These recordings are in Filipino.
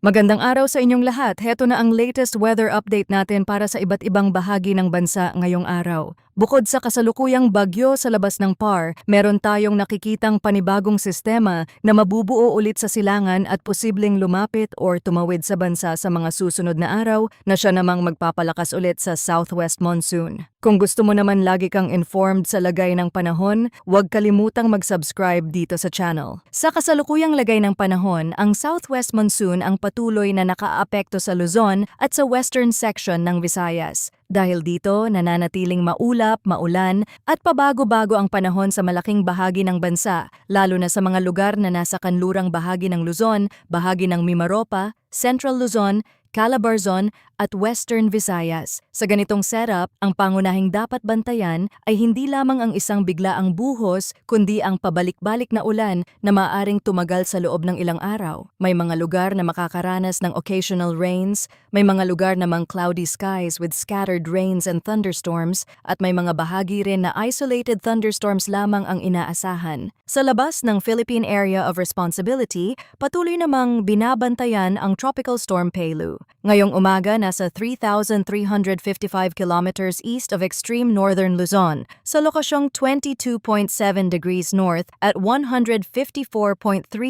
Magandang araw sa inyong lahat. Heto na ang latest weather update natin para sa iba't ibang bahagi ng bansa ngayong araw. Bukod sa kasalukuyang bagyo sa labas ng PAR, meron tayong nakikitang panibagong sistema na mabubuo ulit sa silangan at posibleng lumapit or tumawid sa bansa sa mga susunod na araw na siya namang magpapalakas ulit sa southwest monsoon. Kung gusto mo naman lagi kang informed sa lagay ng panahon, huwag kalimutang mag-subscribe dito sa channel. Sa kasalukuyang lagay ng panahon, ang southwest monsoon ang patuloy na nakaapekto sa Luzon at sa western section ng Visayas. Dahil dito, nananatiling maulap, maulan at pabago-bago ang panahon sa malaking bahagi ng bansa, lalo na sa mga lugar na nasa kanlurang bahagi ng Luzon, bahagi ng Mimaropa, Central Luzon, Calabarzon at Western Visayas. Sa ganitong setup, ang pangunahing dapat bantayan ay hindi lamang ang isang biglaang buhos, kundi ang pabalik-balik na ulan na maaaring tumagal sa loob ng ilang araw. May mga lugar na makakaranas ng occasional rains, may mga lugar namang cloudy skies with scattered rains and thunderstorms, at may mga bahagi rin na isolated thunderstorms lamang ang inaasahan. Sa labas ng Philippine Area of Responsibility, patuloy namang binabantayan ang Tropical Storm Pelu. Ngayong umaga, nasa 3,355 kilometers east of extreme northern Luzon, sa lokasyong 22.7 degrees north at 154.3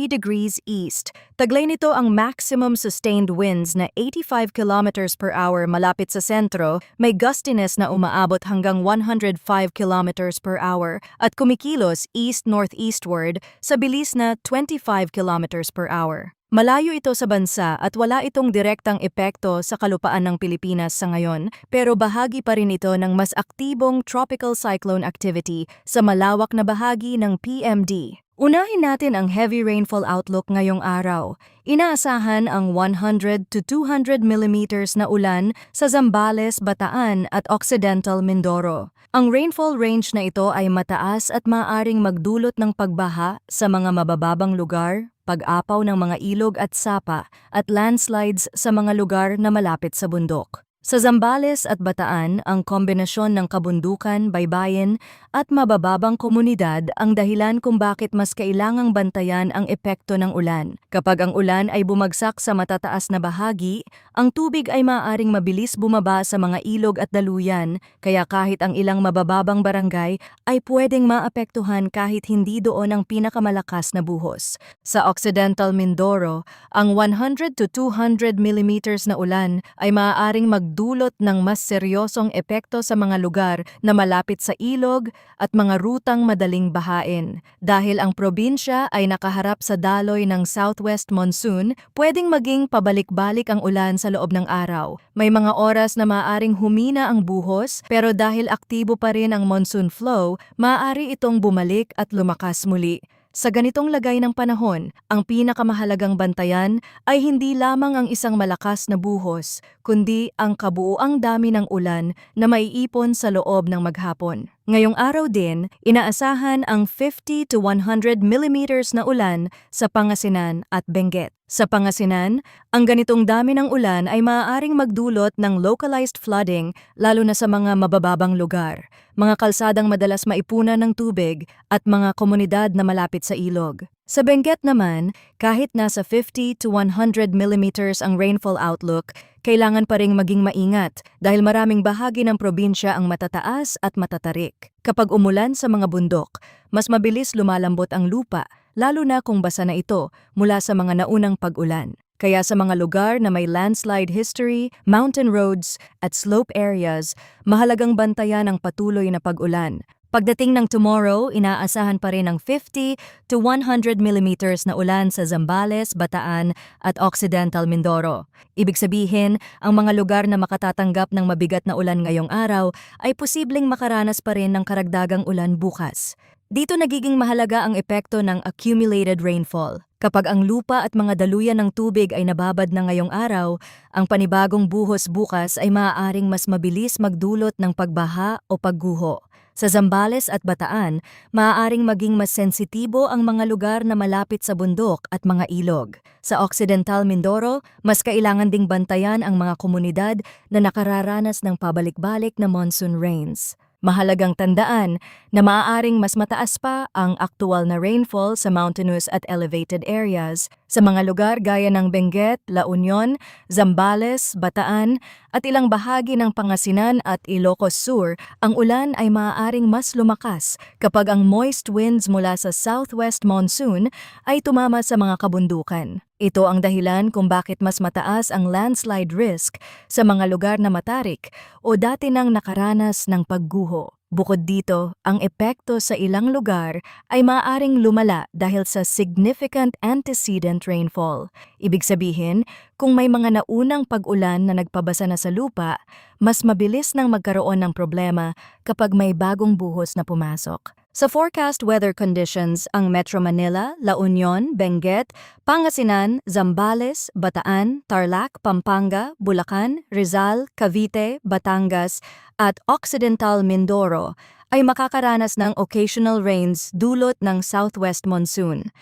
degrees east. Taglay nito ang maximum sustained winds na 85 kilometers per hour malapit sa sentro, may gustiness na umaabot hanggang 105 kilometers per hour at kumikilos east-northeastward sa bilis na 25 kilometers per hour. Malayo ito sa bansa at wala itong direktang epekto sa kalupaan ng Pilipinas sa ngayon, pero bahagi pa rin ito ng mas aktibong tropical cyclone activity sa malawak na bahagi ng PMD. Unahin natin ang heavy rainfall outlook ngayong araw. Inaasahan ang 100 to 200 millimeters na ulan sa Zambales, Bataan at Occidental Mindoro. Ang rainfall range na ito ay mataas at maaaring magdulot ng pagbaha sa mga mabababang lugar, pag-apaw ng mga ilog at sapa, at landslides sa mga lugar na malapit sa bundok. Sa Zambales at Bataan, ang kombinasyon ng kabundukan, baybayin at mabababang komunidad ang dahilan kung bakit mas kailangang bantayan ang epekto ng ulan. Kapag ang ulan ay bumagsak sa matataas na bahagi, ang tubig ay maaaring mabilis bumaba sa mga ilog at daluyan, kaya kahit ang ilang mabababang barangay ay pwedeng maapektuhan kahit hindi doon ang pinakamalakas na buhos. Sa Occidental Mindoro, ang 100 to 200 millimeters na ulan ay maaaring magdulot ng mas seryosong epekto sa mga lugar na malapit sa ilog at mga rutang madaling bahain. Dahil ang probinsya ay nakaharap sa daloy ng southwest monsoon, pwedeng maging pabalik-balik ang ulan sa loob ng araw. May mga oras na maaaring humina ang buhos, pero dahil aktibo pa rin ang monsoon flow, maaari itong bumalik at lumakas muli. Sa ganitong lagay ng panahon, ang pinakamahalagang bantayan ay hindi lamang ang isang malakas na buhos, kundi ang kabuuang dami ng ulan na maiipon sa loob ng maghapon. Ngayong araw din, inaasahan ang 50 to 100 millimeters na ulan sa Pangasinan at Benguet. Sa Pangasinan, ang ganitong dami ng ulan ay maaaring magdulot ng localized flooding lalo na sa mga mabababang lugar, mga kalsadang madalas maipunan ng tubig at mga komunidad na malapit sa ilog. Sa Benguet naman, kahit nasa 50 to 100 millimeters ang rainfall outlook, kailangan pa ring maging maingat dahil maraming bahagi ng probinsya ang matataas at matatarik. Kapag umulan sa mga bundok, mas mabilis lumalambot ang lupa, lalo na kung basa na ito mula sa mga naunang pag-ulan. Kaya sa mga lugar na may landslide history, mountain roads at slope areas, mahalagang bantayan ang patuloy na pag-ulan. Pagdating ng tomorrow, inaasahan pa rin ang 50 to 100 millimeters na ulan sa Zambales, Bataan at Occidental Mindoro. Ibig sabihin, ang mga lugar na makatatanggap ng mabigat na ulan ngayong araw ay posibleng makaranas pa rin ng karagdagang ulan bukas. Dito nagiging mahalaga ang epekto ng accumulated rainfall. Kapag ang lupa at mga daluyan ng tubig ay nababad na ngayong araw, ang panibagong buhos bukas ay maaaring mas mabilis magdulot ng pagbaha o pagguho. Sa Zambales at Bataan, maaaring maging mas sensitibo ang mga lugar na malapit sa bundok at mga ilog. Sa Occidental Mindoro, mas kailangan ding bantayan ang mga komunidad na nakararanas ng pabalik-balik na monsoon rains. Mahalagang tandaan na maaaring mas mataas pa ang aktual na rainfall sa mountainous at elevated areas Sa mga lugar gaya ng Benguet, La Union, Zambales, Bataan at ilang bahagi ng Pangasinan at Ilocos Sur, ang ulan ay maaaring mas lumakas kapag ang moist winds mula sa southwest monsoon ay tumama sa mga kabundukan. Ito ang dahilan kung bakit mas mataas ang landslide risk sa mga lugar na matarik o dati nang nakaranas ng pagguho. Bukod dito, ang epekto sa ilang lugar ay maaaring lumala dahil sa significant antecedent rainfall. Ibig sabihin, kung may mga naunang pag-ulan na nagpabasa na sa lupa, mas mabilis nang magkaroon ng problema kapag may bagong buhos na pumasok. Sa forecast weather conditions, ang Metro Manila, La Union, Benguet, Pangasinan, Zambales, Bataan, Tarlac, Pampanga, Bulacan, Rizal, Cavite, Batangas, at Occidental Mindoro ay makakaranas ng occasional rains dulot ng southwest monsoon.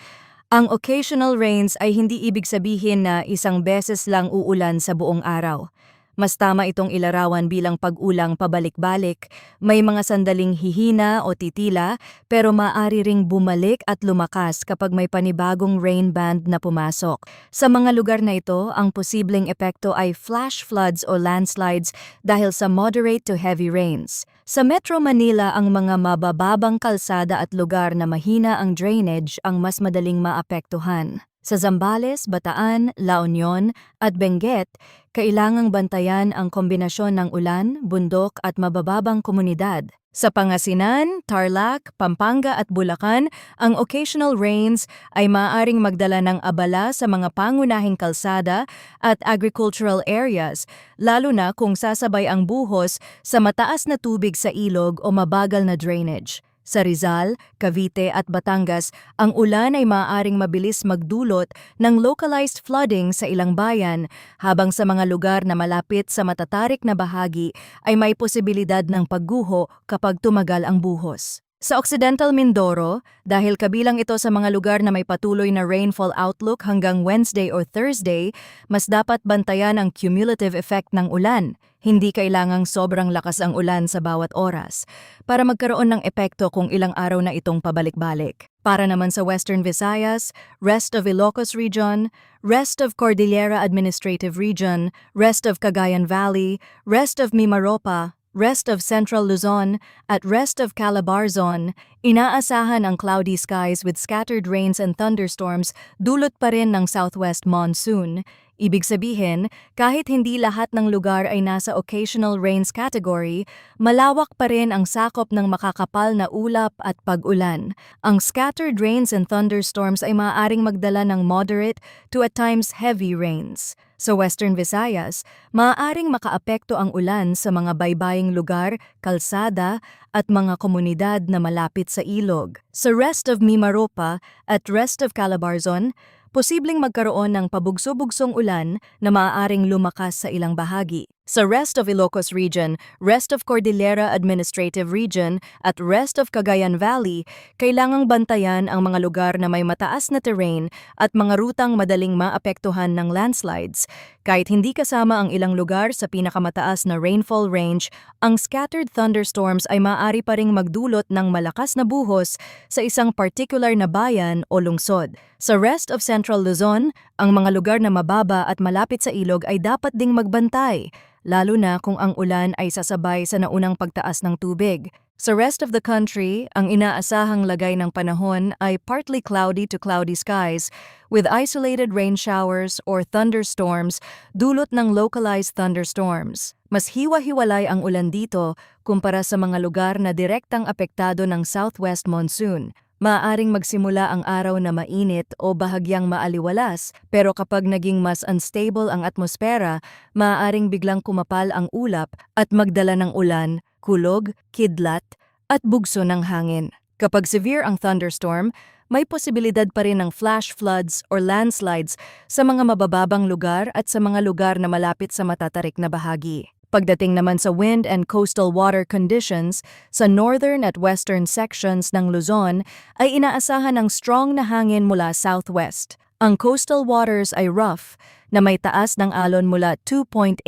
Ang occasional rains ay hindi ibig sabihin na isang beses lang uulan sa buong araw. Mas tama itong ilarawan bilang pag-ulang pabalik-balik, may mga sandaling hihina o titila pero maaari ring bumalik at lumakas kapag may panibagong rain band na pumasok. Sa mga lugar na ito, ang posibleng epekto ay flash floods o landslides dahil sa moderate to heavy rains. Sa Metro Manila, ang mga mabababang kalsada at lugar na mahina ang drainage ang mas madaling maapektuhan. Sa Zambales, Bataan, La Union at Benguet, kailangang bantayan ang kombinasyon ng ulan, bundok at mabababang komunidad. Sa Pangasinan, Tarlac, Pampanga at Bulacan, ang occasional rains ay maaaring magdala ng abala sa mga pangunahing kalsada at agricultural areas, lalo na kung sasabay ang buhos sa mataas na tubig sa ilog o mabagal na drainage. Sa Rizal, Cavite at Batangas, ang ulan ay maaaring mabilis magdulot ng localized flooding sa ilang bayan, habang sa mga lugar na malapit sa matatarik na bahagi ay may posibilidad ng pagguho kapag tumagal ang buhos. Sa Occidental Mindoro, dahil kabilang ito sa mga lugar na may patuloy na rainfall outlook hanggang Wednesday or Thursday, mas dapat bantayan ang cumulative effect ng ulan. Hindi kailangang sobrang lakas ang ulan sa bawat oras para magkaroon ng epekto kung ilang araw na itong pabalik-balik. Para naman sa Western Visayas, rest of Ilocos Region, rest of Cordillera Administrative Region, rest of Cagayan Valley, rest of Mimaropa, rest of Central Luzon, at rest of Calabarzon, inaasahan ang cloudy skies with scattered rains and thunderstorms dulot pa rin ng southwest monsoon. Ibig sabihin, kahit hindi lahat ng lugar ay nasa occasional rains category, malawak pa rin ang sakop ng makakapal na ulap at pag-ulan. Ang scattered rains and thunderstorms ay maaaring magdala ng moderate to at times heavy rains. Sa Western Visayas, maaaring makaapekto ang ulan sa mga baybaying lugar, kalsada, at mga komunidad na malapit sa ilog. Sa rest of Mimaropa at rest of Calabarzon, posibleng magkaroon ng pabugso-bugsong ulan na maaaring lumakas sa ilang bahagi. Sa rest of Ilocos Region, rest of Cordillera Administrative Region, at rest of Cagayan Valley, kailangang bantayan ang mga lugar na may mataas na terrain at mga rutang madaling maapektuhan ng landslides. Kahit hindi kasama ang ilang lugar sa pinakamataas na rainfall range, ang scattered thunderstorms ay maaari pa ring magdulot ng malakas na buhos sa isang particular na bayan o lungsod. Sa rest of Central Luzon, ang mga lugar na mababa at malapit sa ilog ay dapat ding magbantay, lalo na kung ang ulan ay sasabay sa naunang pagtaas ng tubig. Sa rest of the country, ang inaasahang lagay ng panahon ay partly cloudy to cloudy skies with isolated rain showers or thunderstorms dulot ng localized thunderstorms. Mas hiwa-hiwalay ang ulan dito kumpara sa mga lugar na direktang apektado ng southwest monsoon. Maaaring magsimula ang araw na mainit o bahagyang maaliwalas, pero kapag naging mas unstable ang atmosfera, maaaring biglang kumapal ang ulap at magdala ng ulan, kulog, kidlat, at bugso ng hangin. Kapag severe ang thunderstorm, may posibilidad pa rin ng flash floods or landslides sa mga mabababang lugar at sa mga lugar na malapit sa matatarik na bahagi. Pagdating naman sa wind and coastal water conditions, sa northern at western sections ng Luzon ay inaasahan ng strong na hangin mula southwest. Ang coastal waters ay rough na may taas ng alon mula 2.8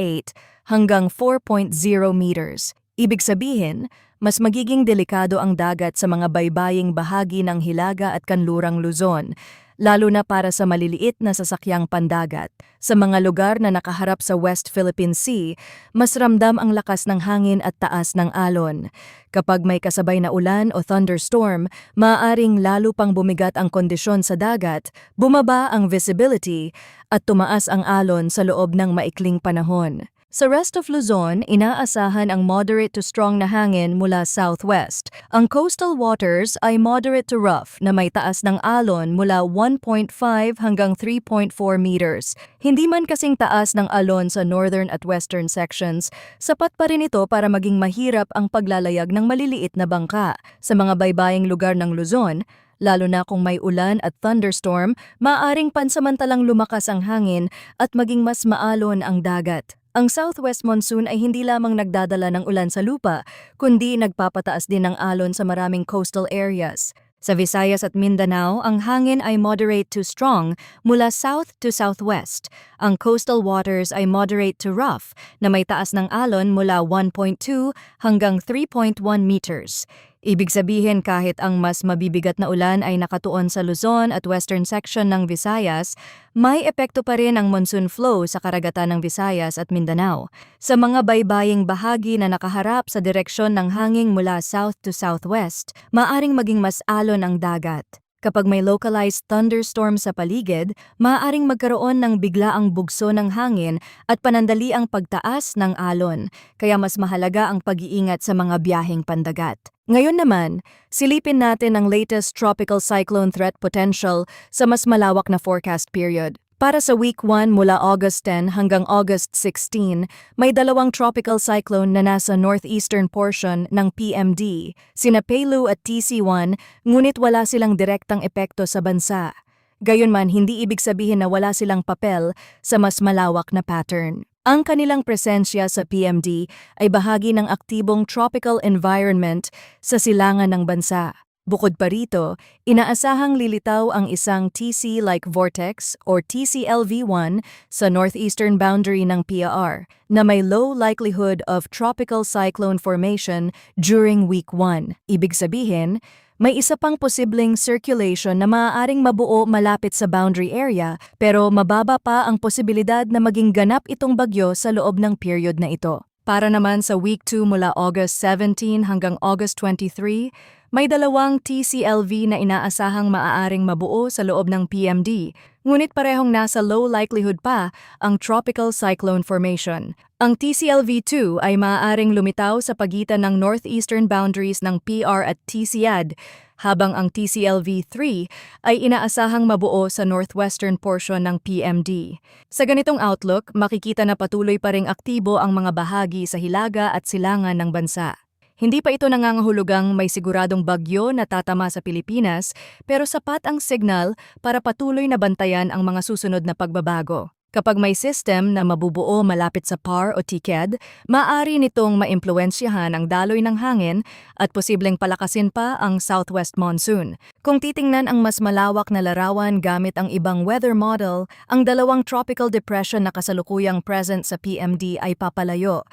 hanggang 4.0 meters. Ibig sabihin, mas magiging delikado ang dagat sa mga baybaying bahagi ng Hilaga at Kanlurang Luzon lalo na para sa maliliit na sasakyang pandagat. Sa mga lugar na nakaharap sa West Philippine Sea, mas ramdam ang lakas ng hangin at taas ng alon. Kapag may kasabay na ulan o thunderstorm, maaaring lalo pang bumigat ang kondisyon sa dagat, bumaba ang visibility, at tumaas ang alon sa loob ng maikling panahon. Sa rest of Luzon, inaasahan ang moderate to strong na hangin mula southwest. Ang coastal waters ay moderate to rough na may taas ng alon mula 1.5 hanggang 3.4 meters. Hindi man kasing taas ng alon sa northern at western sections, sapat pa rin ito para maging mahirap ang paglalayag ng maliliit na bangka. Sa mga baybaying lugar ng Luzon, lalo na kung may ulan at thunderstorm, maaaring pansamantalang lumakas ang hangin at maging mas maalon ang dagat. Ang southwest monsoon ay hindi lamang nagdadala ng ulan sa lupa, kundi nagpapataas din ng alon sa maraming coastal areas. Sa Visayas at Mindanao, ang hangin ay moderate to strong mula south to southwest. Ang coastal waters ay moderate to rough na may taas ng alon mula 1.2 hanggang 3.1 meters. Ibig sabihin kahit ang mas mabibigat na ulan ay nakatuon sa Luzon at western section ng Visayas, may epekto pa rin ang monsoon flow sa karagatan ng Visayas at Mindanao. Sa mga baybaying bahagi na nakaharap sa direksyon ng hangin mula south to southwest, maaring maging mas alon ang dagat. Kapag may localized thunderstorm sa paligid, maaaring magkaroon ng biglaang bugso ng hangin at panandali ang pagtaas ng alon, kaya mas mahalaga ang pag-iingat sa mga biyaheng pandagat. Ngayon naman, silipin natin ang latest tropical cyclone threat potential sa mas malawak na forecast period. Para sa week 1 mula August 10 hanggang August 16, may dalawang tropical cyclone na nasa northeastern portion ng PMD, sina Pelu at TC1, ngunit wala silang direktang epekto sa bansa. Gayunman, hindi ibig sabihin na wala silang papel sa mas malawak na pattern. Ang kanilang presensya sa PMD ay bahagi ng aktibong tropical environment sa silangan ng bansa. Bukod pa rito, inaasahang lilitaw ang isang TC-like vortex or TCLV1 sa northeastern boundary ng PAR na may low likelihood of tropical cyclone formation during week 1. Ibig sabihin, may isa pang posibleng circulation na maaaring mabuo malapit sa boundary area pero mababa pa ang posibilidad na maging ganap itong bagyo sa loob ng period na ito. Para naman sa week 2 mula August 17 hanggang August 23, may dalawang TCLV na inaasahang maaaring mabuo sa loob ng PMD, ngunit parehong nasa low likelihood pa ang tropical cyclone formation. Ang TCLV2 ay maaaring lumitaw sa pagitan ng northeastern boundaries ng PR at TCAD, habang ang TCLV3 ay inaasahang mabuo sa northwestern portion ng PMD. Sa ganitong outlook, makikita na patuloy pa ring aktibo ang mga bahagi sa hilaga at silangan ng bansa. Hindi pa ito nangangahulugang may siguradong bagyo na tatama sa Pilipinas, pero sapat ang signal para patuloy na bantayan ang mga susunod na pagbabago. Kapag may system na mabubuo malapit sa PAR o TCAD, maaari nitong maimpluwensyahan ang daloy ng hangin at posibleng palakasin pa ang southwest monsoon. Kung titingnan ang mas malawak na larawan gamit ang ibang weather model, ang dalawang tropical depression na kasalukuyang present sa PMD ay papalayo.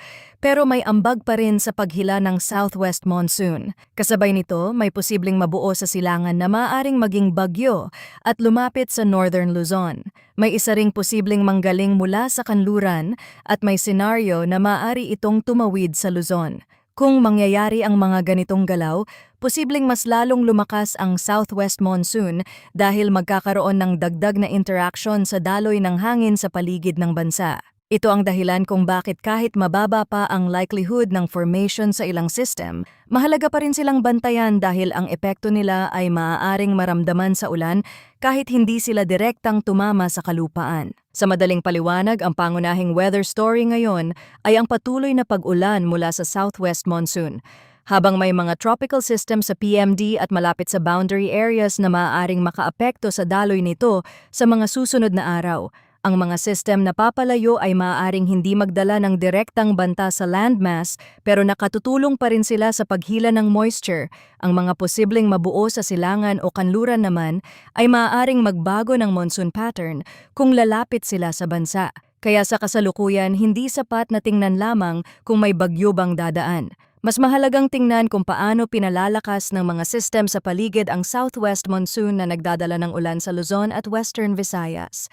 Pero may ambag pa rin sa paghila ng southwest monsoon. Kasabay nito, may posibleng mabuo sa silangan na maaaring maging bagyo at lumapit sa northern Luzon. May isa ring posibleng manggaling mula sa kanluran at may senaryo na maaari itong tumawid sa Luzon. Kung mangyayari ang mga ganitong galaw, posibleng mas lalong lumakas ang southwest monsoon dahil magkakaroon ng dagdag na interaction sa daloy ng hangin sa paligid ng bansa. Ito ang dahilan kung bakit kahit mababa pa ang likelihood ng formation sa ilang system, mahalaga pa rin silang bantayan dahil ang epekto nila ay maaaring maramdaman sa ulan kahit hindi sila direktang tumama sa kalupaan. Sa madaling paliwanag, ang pangunahing weather story ngayon ay ang patuloy na pag-ulan mula sa southwest monsoon. Habang may mga tropical system sa PMD at malapit sa boundary areas na maaaring makaapekto sa daloy nito sa mga susunod na araw, ang mga system na papalayo ay maaaring hindi magdala ng direktang banta sa landmass pero nakatutulong pa rin sila sa paghila ng moisture. Ang mga posibleng mabuo sa silangan o kanluran naman ay maaaring magbago ng monsoon pattern kung lalapit sila sa bansa. Kaya sa kasalukuyan, hindi sapat na tingnan lamang kung may bagyo bang dadaan. Mas mahalagang tingnan kung paano pinalalakas ng mga system sa paligid ang southwest monsoon na nagdadala ng ulan sa Luzon at Western Visayas.